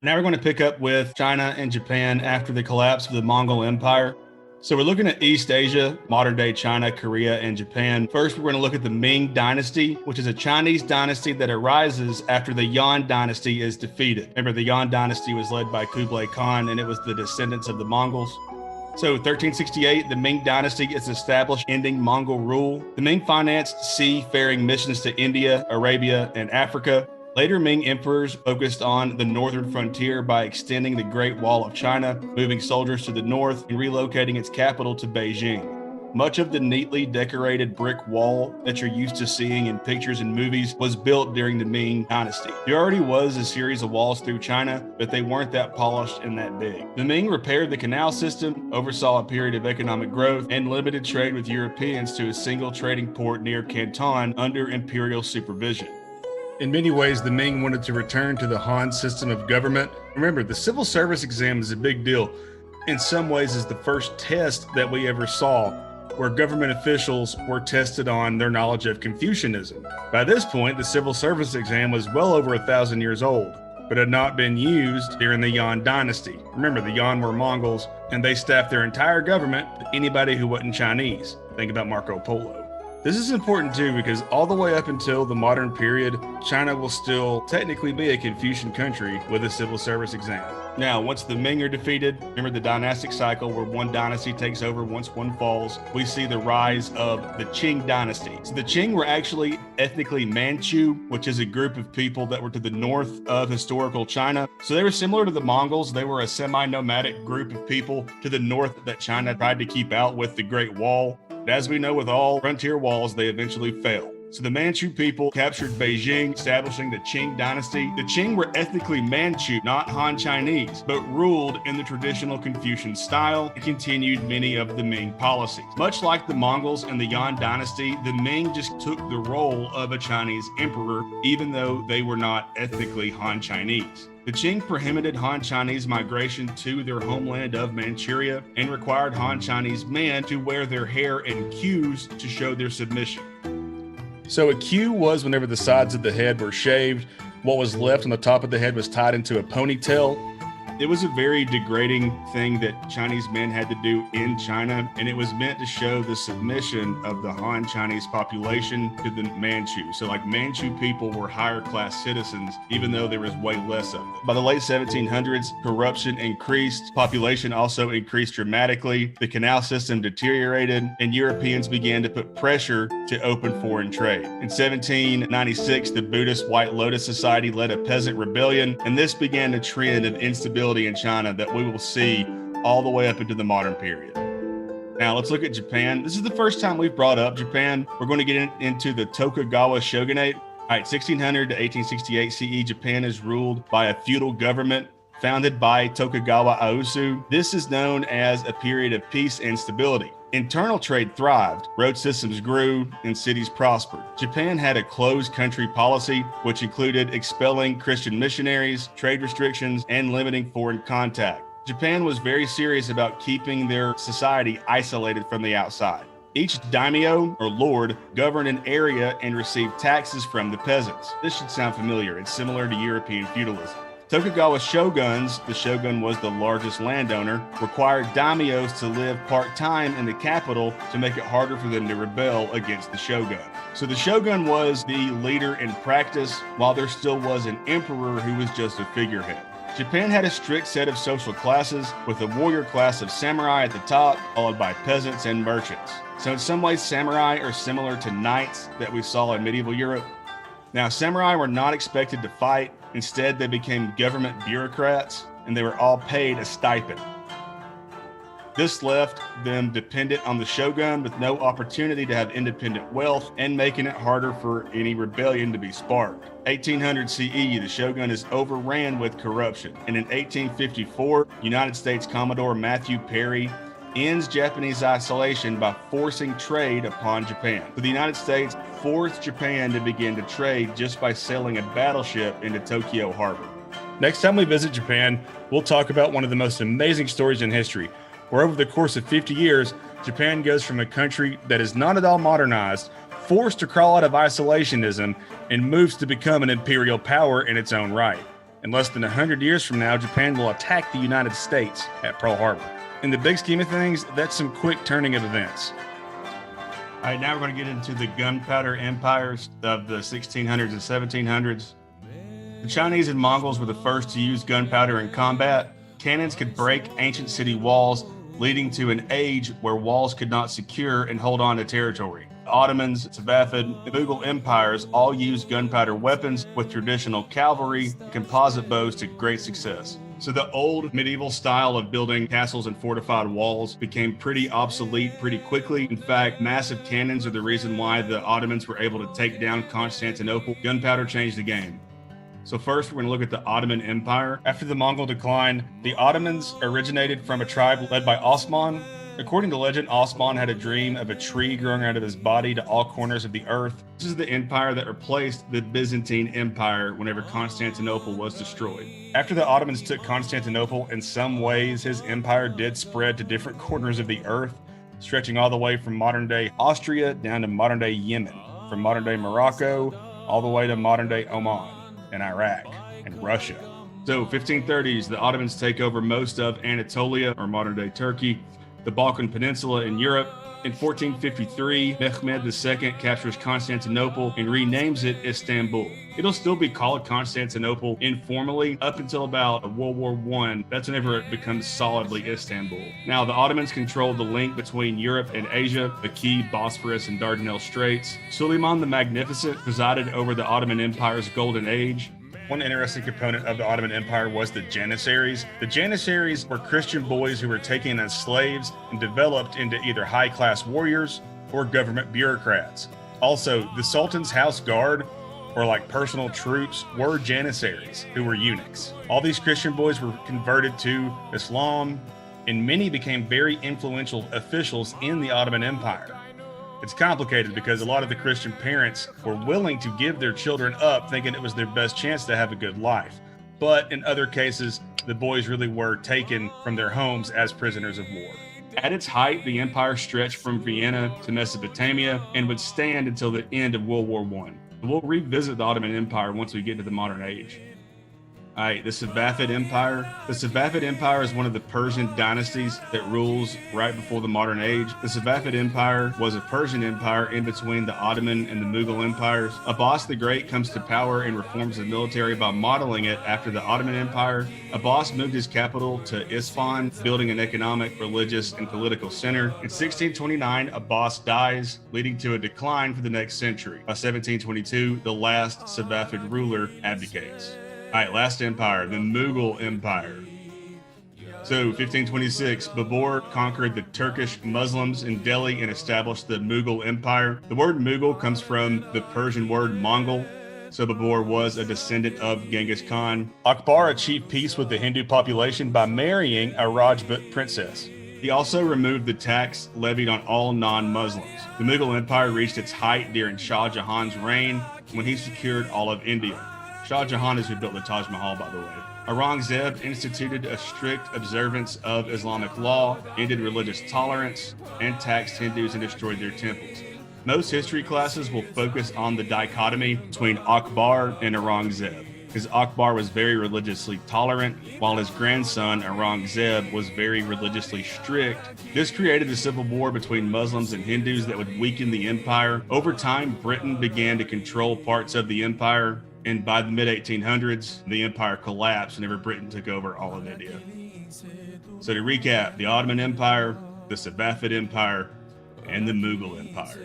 Now we're going to pick up with China and Japan after the collapse of the Mongol Empire. So we're looking at East Asia, modern day China, Korea, and Japan. First, we're going to look at the Ming Dynasty, which is a Chinese dynasty that arises after the Yuan Dynasty is defeated. Remember, the Yuan Dynasty was led by Kublai Khan, and it was the descendants of the Mongols. So 1368, the Ming Dynasty is established, ending Mongol rule. The Ming financed seafaring missions to India, Arabia, and Africa. Later Ming emperors focused on the northern frontier by extending the Great Wall of China, moving soldiers to the north, and relocating its capital to Beijing. Much of the neatly decorated brick wall that you're used to seeing in pictures and movies was built during the Ming Dynasty. There already was a series of walls through China, but they weren't that polished and that big. The Ming repaired the canal system, oversaw a period of economic growth, and limited trade with Europeans to a single trading port near Canton under imperial supervision. In many ways, the Ming wanted to return to the Han system of government. Remember, the civil service exam is a big deal. In some ways, is the first test that we ever saw where government officials were tested on their knowledge of Confucianism. By this point, the civil service exam was well over 1,000 years old, but had not been used during the Yuan Dynasty. Remember, the Yuan were Mongols, and they staffed their entire government with anybody who wasn't Chinese. Think about Marco Polo. This is important too because all the way up until the modern period, China will still technically be a Confucian country with a civil service exam. Now, once the Ming are defeated, remember the dynastic cycle where one dynasty takes over once one falls, we see the rise of the Qing dynasty. So the Qing were actually ethnically Manchu, which is a group of people that were to the north of historical China. So they were similar to the Mongols. They were a semi-nomadic group of people to the north that China tried to keep out with the Great Wall. But as we know, with all frontier walls, they eventually fail. So the Manchu people captured Beijing, establishing the Qing dynasty. The Qing were ethnically Manchu, not Han Chinese, but ruled in the traditional Confucian style and continued many of the Ming policies. Much like the Mongols and the Yuan dynasty, the Ming just took the role of a Chinese emperor, even though they were not ethnically Han Chinese. The Qing prohibited Han Chinese migration to their homeland of Manchuria and required Han Chinese men to wear their hair in queues to show their submission. So a queue was whenever the sides of the head were shaved, what was left on the top of the head was tied into a ponytail. It was a very degrading thing that Chinese men had to do in China, and it was meant to show the submission of the Han Chinese population to the Manchu. So like Manchu people were higher class citizens, even though there was way less of them. By the late 1700s, corruption increased, population also increased dramatically, the canal system deteriorated, and Europeans began to put pressure to open foreign trade. In 1796, the Buddhist White Lotus Society led a peasant rebellion, and this began a trend of instability in China that we will see all the way up into the modern period. Now let's look at Japan. This is the first time we've brought up Japan. We're going to get into the Tokugawa shogunate. All right, 1600 to 1868 CE, Japan is ruled by a feudal government founded by Tokugawa Ieyasu. This is known as a period of peace and stability. Internal trade thrived, road systems grew, and cities prospered. Japan had a closed country policy, which included expelling Christian missionaries, trade restrictions, and limiting foreign contact. Japan was very serious about keeping their society isolated from the outside. Each daimyo, or lord, governed an area and received taxes from the peasants. This should sound familiar. It's similar to European feudalism. Tokugawa shoguns, the shogun was the largest landowner, required daimyos to live part-time in the capital to make it harder for them to rebel against the shogun. So the shogun was the leader in practice, while there still was an emperor who was just a figurehead. Japan had a strict set of social classes, with a warrior class of samurai at the top, followed by peasants and merchants. So in some ways, samurai are similar to knights that we saw in medieval Europe. Now, samurai were not expected to fight. Instead, they became government bureaucrats, and they were all paid a stipend. This left them dependent on the shogun with no opportunity to have independent wealth and making it harder for any rebellion to be sparked. 1800 CE, the shogun is overran with corruption. And in 1854, United States Commodore Matthew Perry ends Japanese isolation by forcing trade upon Japan. So the United States forced Japan to begin to trade just by sailing a battleship into Tokyo Harbor. Next time we visit Japan, we'll talk about one of the most amazing stories in history, where over the course of 50 years, Japan goes from a country that is not at all modernized, forced to crawl out of isolationism, and moves to become an imperial power in its own right. In less than 100 years from now, Japan will attack the United States at Pearl Harbor. In the big scheme of things, that's some quick turning of events. All right, now we're going to get into the gunpowder empires of the 1600s and 1700s. The Chinese and Mongols were the first to use gunpowder in combat. Cannons could break ancient city walls, leading to an age where walls could not secure and hold on to territory. The Ottomans, Safavid, the Mughal empires all used gunpowder weapons with traditional cavalry and composite bows to great success. So the old medieval style of building castles and fortified walls became pretty obsolete pretty quickly. In fact, massive cannons are the reason why the Ottomans were able to take down Constantinople. Gunpowder changed the game. So first, we're going to look at the Ottoman Empire. After the Mongol decline, the Ottomans originated from a tribe led by Osman. According to legend, Osman had a dream of a tree growing out of his body to all corners of the earth. This is the empire that replaced the Byzantine Empire whenever Constantinople was destroyed. After the Ottomans took Constantinople, in some ways his empire did spread to different corners of the earth, stretching all the way from modern-day Austria down to modern-day Yemen, from modern-day Morocco all the way to modern-day Oman and Iraq and Russia. So 1530s, the Ottomans take over most of Anatolia, or modern-day Turkey, the Balkan Peninsula in Europe. In 1453, Mehmed II captures Constantinople and renames it Istanbul. It'll still be called Constantinople informally up until about World War I. That's whenever it becomes solidly Istanbul. Now, the Ottomans controlled the link between Europe and Asia, the key Bosphorus and Dardanelles Straits. Suleiman the Magnificent presided over the Ottoman Empire's golden age. One interesting component of the Ottoman Empire was the Janissaries. The Janissaries were Christian boys who were taken as slaves and developed into either high-class warriors or government bureaucrats. Also, the Sultan's house guard, or like personal troops, were Janissaries, who were eunuchs. All these Christian boys were converted to Islam, and many became very influential officials in the Ottoman Empire. It's complicated because a lot of the Christian parents were willing to give their children up thinking it was their best chance to have a good life. But in other cases, the boys really were taken from their homes as prisoners of war. At its height, the empire stretched from Vienna to Mesopotamia and would stand until the end of World War I. We'll revisit the Ottoman Empire once we get to the modern age. All right, the Safavid Empire. The Safavid Empire is one of the Persian dynasties that rules right before the modern age. The Safavid Empire was a Persian empire in between the Ottoman and the Mughal empires. Abbas the Great comes to power and reforms the military by modeling it after the Ottoman Empire. Abbas moved his capital to Isfahan, building an economic, religious, and political center. In 1629, Abbas dies, leading to a decline for the next century. By 1722, the last Safavid ruler abdicates. All right, last empire, the Mughal Empire. So 1526, Babur conquered the Turkish Muslims in Delhi and established the Mughal Empire. The word Mughal comes from the Persian word Mongol, so Babur was a descendant of Genghis Khan. Akbar achieved peace with the Hindu population by marrying a Rajput princess. He also removed the tax levied on all non-Muslims. The Mughal Empire reached its height during Shah Jahan's reign when he secured all of India. Shah Jahan is who built the Taj Mahal, by the way. Aurangzeb instituted a strict observance of Islamic law, ended religious tolerance, and taxed Hindus and destroyed their temples. Most history classes will focus on the dichotomy between Akbar and Aurangzeb, because Akbar was very religiously tolerant, while his grandson Aurangzeb was very religiously strict. This created a civil war between Muslims and Hindus that would weaken the empire. Over time, Britain began to control parts of the empire, and by the mid-1800s, the empire collapsed whenever Britain took over all of India. So to recap, the Ottoman Empire, the Safavid Empire, and the Mughal Empire.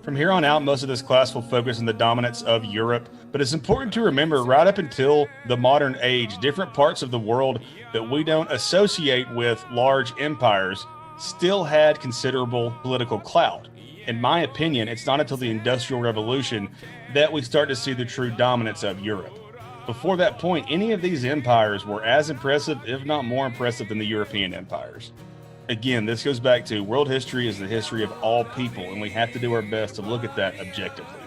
From here on out, most of this class will focus on the dominance of Europe, but it's important to remember right up until the modern age, different parts of the world that we don't associate with large empires still had considerable political clout. In my opinion, it's not until the Industrial Revolution that we start to see the true dominance of Europe. Before that point, any of these empires were as impressive, if not more impressive, than the European empires. Again, this goes back to world history is the history of all people, and we have to do our best to look at that objectively.